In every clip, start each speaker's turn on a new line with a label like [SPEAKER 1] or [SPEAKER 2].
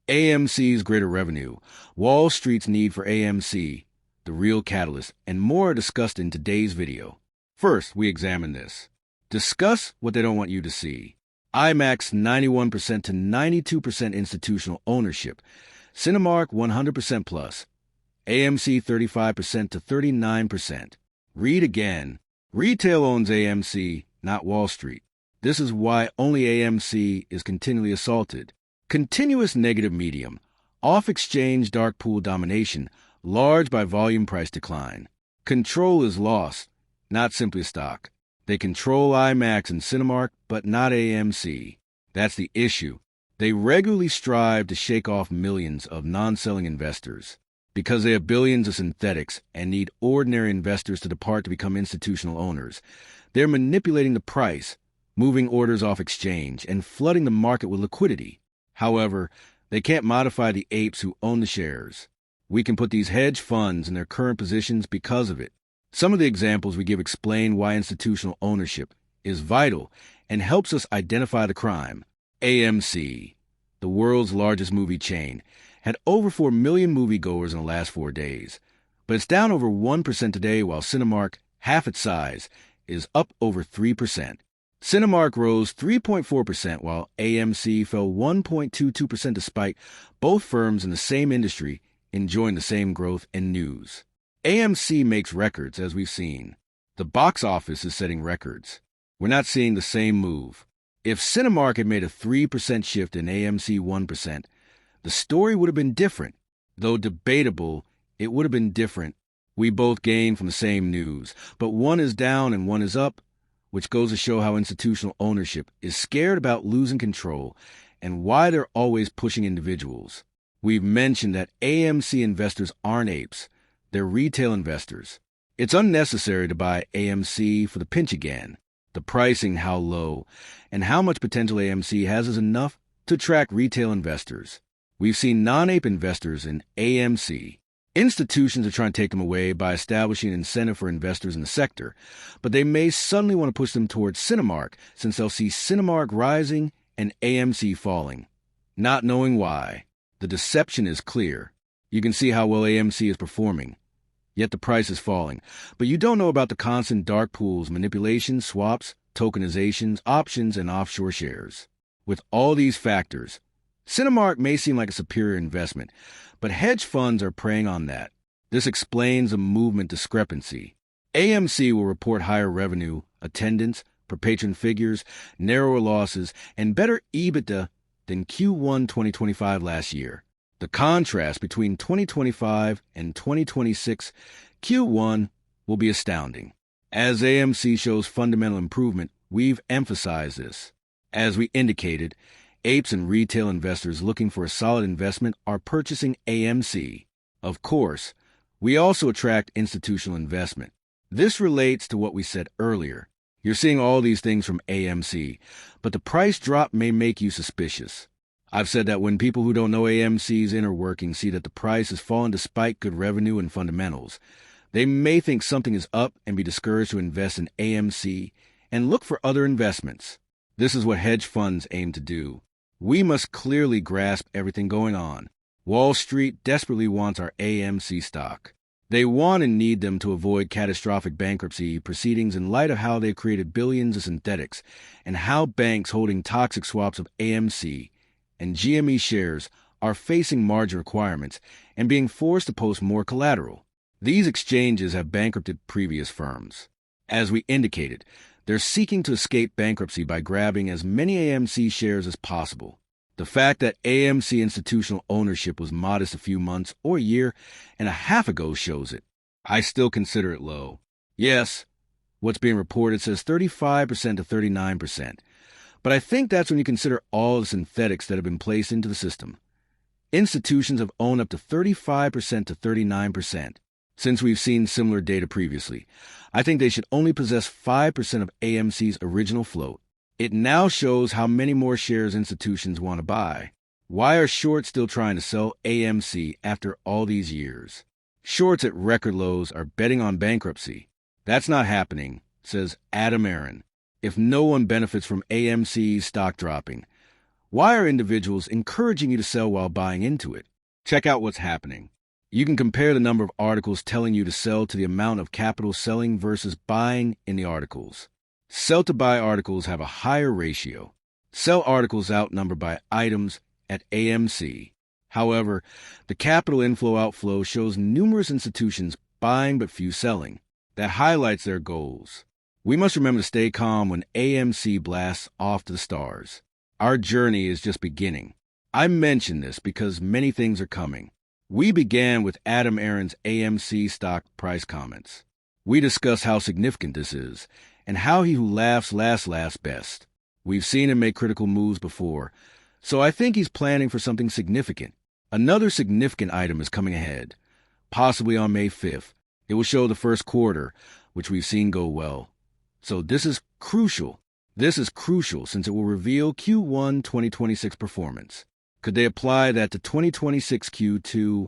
[SPEAKER 1] AMC's greater revenue, Wall Street's need for AMC, the real catalyst, and more are discussed in today's video. First, we examine this. Discuss what they don't want you to see. IMAX 91% to 92% institutional ownership. Cinemark 100% plus. AMC 35% to 39%. Read again. Retail owns AMC, not Wall Street. This is why only AMC is continually assaulted. Continuous negative medium. Off-exchange dark pool domination, large by volume price decline. Control is lost, not simply stock. They control IMAX and Cinemark, but not AMC. That's the issue. They regularly strive to shake off millions of non-selling investors. Because they have billions of synthetics and need ordinary investors to depart to become institutional owners, they're manipulating the price, moving orders off exchange, and flooding the market with liquidity. However, they can't modify the apes who own the shares. We can put these hedge funds in their current positions because of it. Some of the examples we give explain why institutional ownership is vital and helps us identify the crime. AMC, the world's largest movie chain, had over 4 million moviegoers in the last 4 days. But it's down over 1% today, while Cinemark, half its size, is up over 3%. Cinemark rose 3.4%, while AMC fell 1.22% despite both firms in the same industry enjoying the same growth and news. AMC makes records, as we've seen. The box office is setting records. We're not seeing the same move. If Cinemark had made a 3% shift and AMC 1%, the story would have been different. Though debatable, it would have been different. We both gain from the same news, but one is down and one is up, which goes to show how institutional ownership is scared about losing control and why they're always pushing individuals. We've mentioned that AMC investors aren't apes. They're retail investors. It's unnecessary to buy AMC for the pinch again. The pricing, how low, and how much potential AMC has is enough to attract retail investors. We've seen non-ape investors in AMC. Institutions are trying to take them away by establishing an incentive for investors in the sector, but they may suddenly want to push them towards Cinemark since they'll see Cinemark rising and AMC falling. Not knowing why. The deception is clear. You can see how well AMC is performing, yet the price is falling. But you don't know about the constant dark pools, manipulations, swaps, tokenizations, options, and offshore shares. With all these factors, Cinemark may seem like a superior investment, but hedge funds are preying on that. This explains a movement discrepancy. AMC will report higher revenue, attendance, per patron figures, narrower losses, and better EBITDA than Q1 2025 last year. The contrast between 2025 and 2026 Q1 will be astounding. As AMC shows fundamental improvement, we've emphasized this. As we indicated, apes and retail investors looking for a solid investment are purchasing AMC. Of course, we also attract institutional investment. This relates to what we said earlier. You're seeing all these things from AMC, but the price drop may make you suspicious. I've said that when people who don't know AMC's inner workings see that the price has fallen despite good revenue and fundamentals, they may think something is up and be discouraged to invest in AMC and look for other investments. This is what hedge funds aim to do. We must clearly grasp everything going on. Wall Street desperately wants our AMC stock. They want and need them to avoid catastrophic bankruptcy proceedings in light of how they've created billions of synthetics and how banks holding toxic swaps of AMC and GME shares are facing margin requirements and being forced to post more collateral. These exchanges have bankrupted previous firms. As we indicated, they're seeking to escape bankruptcy by grabbing as many AMC shares as possible. The fact that AMC institutional ownership was modest a few months or a year and a half ago shows it. I still consider it low. Yes, what's being reported says 35% to 39%, but I think that's when you consider all the synthetics that have been placed into the system. Institutions have owned up to 35% to 39%. Since we've seen similar data previously, I think they should only possess 5% of AMC's original float. It now shows how many more shares institutions want to buy. Why are shorts still trying to sell AMC after all these years? Shorts at record lows are betting on bankruptcy. That's not happening, says Adam Aaron. If no one benefits from AMC's stock dropping, Why are individuals encouraging you to sell while buying into it? Check out what's happening. You can compare the number of articles telling you to sell to the amount of capital selling versus buying in the articles. Sell-to-buy articles have a higher ratio. Sell articles outnumbered by items at AMC. However, the capital inflow-outflow shows numerous institutions buying but few selling. That highlights their goals. We must remember to stay calm when AMC blasts off to the stars. Our journey is just beginning. I mention this because many things are coming. We began with Adam Aron's AMC stock price comments. We discuss how significant this is and how he who laughs laughs best. We've seen him make critical moves before, so I think he's planning for something significant. Another significant item is coming ahead, possibly on May 5th. It will show the first quarter, which we've seen go well. So this is crucial. This is crucial since it will reveal Q1 2026 performance. Could they apply that to 2026 Q2,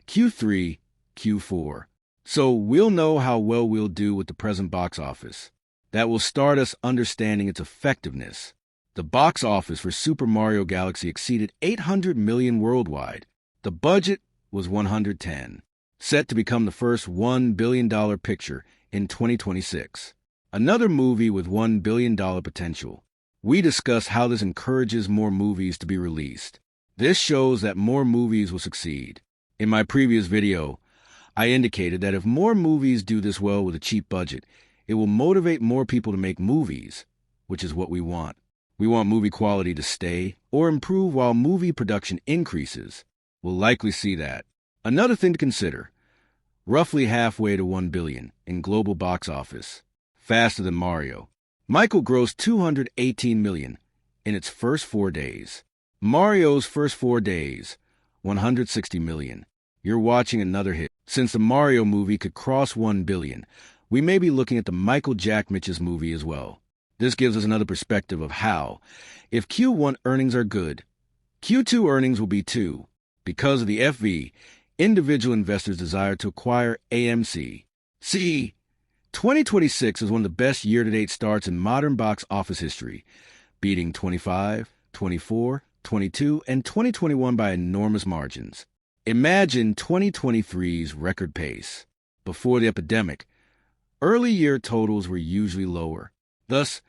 [SPEAKER 1] Q3, Q4? So we'll know how well we'll do with the present box office. That will start us understanding its effectiveness. The box office for Super Mario Galaxy exceeded 800 million worldwide. The budget was 110, set to become the first $1 billion picture in 2026. Another movie with $1 billion potential. We discuss how this encourages more movies to be released. This shows that more movies will succeed. In my previous video, I indicated that if more movies do this well with a cheap budget, it will motivate more people to make movies, which is what we want. We want movie quality to stay or improve while movie production increases. We'll likely see that. Another thing to consider, roughly halfway to $1 billion in global box office, faster than Mario. Michael grossed $218 million in its first 4 days. Mario's first 4 days, $160 million. You're watching another hit. Since the Mario movie could cross $1 billion, we may be looking at the Michael Jack Mitch's movie as well. This gives us another perspective of how, if Q1 earnings are good, Q2 earnings will be too. Because of the FV, individual investors desire to acquire AMC. See, 2026 is one of the best year-to-date starts in modern box office history, beating 25, 24, 22, and 2021 by enormous margins. Imagine 2023's record pace. Before the epidemic, early year totals were usually lower. Thus,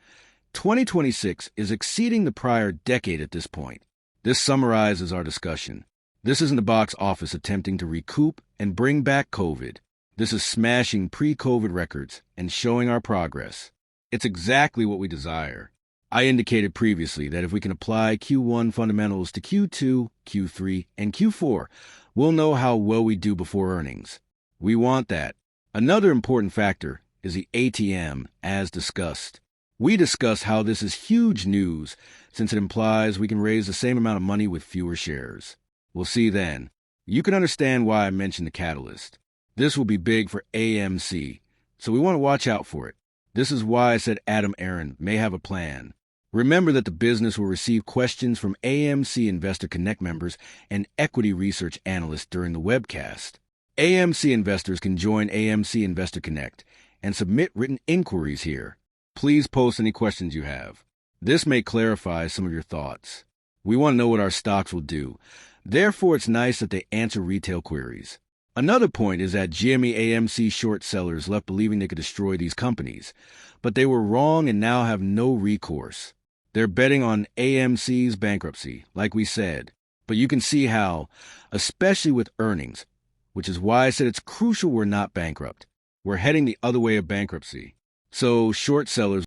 [SPEAKER 1] 2026 is exceeding the prior decade at this point. This summarizes our discussion. This isn't the box office attempting to recoup and bring back COVID. This is smashing pre-COVID records and showing our progress. It's exactly what we desire. I indicated previously that if we can apply Q1 fundamentals to Q2, Q3, and Q4, we'll know how well we do before earnings. We want that. Another important factor is the ATM, as discussed. We discuss how this is huge news since it implies we can raise the same amount of money with fewer shares. We'll see then. You can understand why I mentioned the catalyst. This will be big for AMC, so we want to watch out for it. This is why I said Adam Aron may have a plan. Remember that the business will receive questions from AMC Investor Connect members and equity research analysts during the webcast. AMC investors can join AMC Investor Connect and submit written inquiries here. Please post any questions you have. This may clarify some of your thoughts. We want to know what our stocks will do. Therefore, it's nice that they answer retail queries. Another point is that GME AMC short sellers left believing they could destroy these companies, but they were wrong and now have no recourse. They're betting on AMC's bankruptcy, like we said. But you can see how, especially with earnings, which is why I said it's crucial we're not bankrupt. We're heading the other way of bankruptcy. So short sellers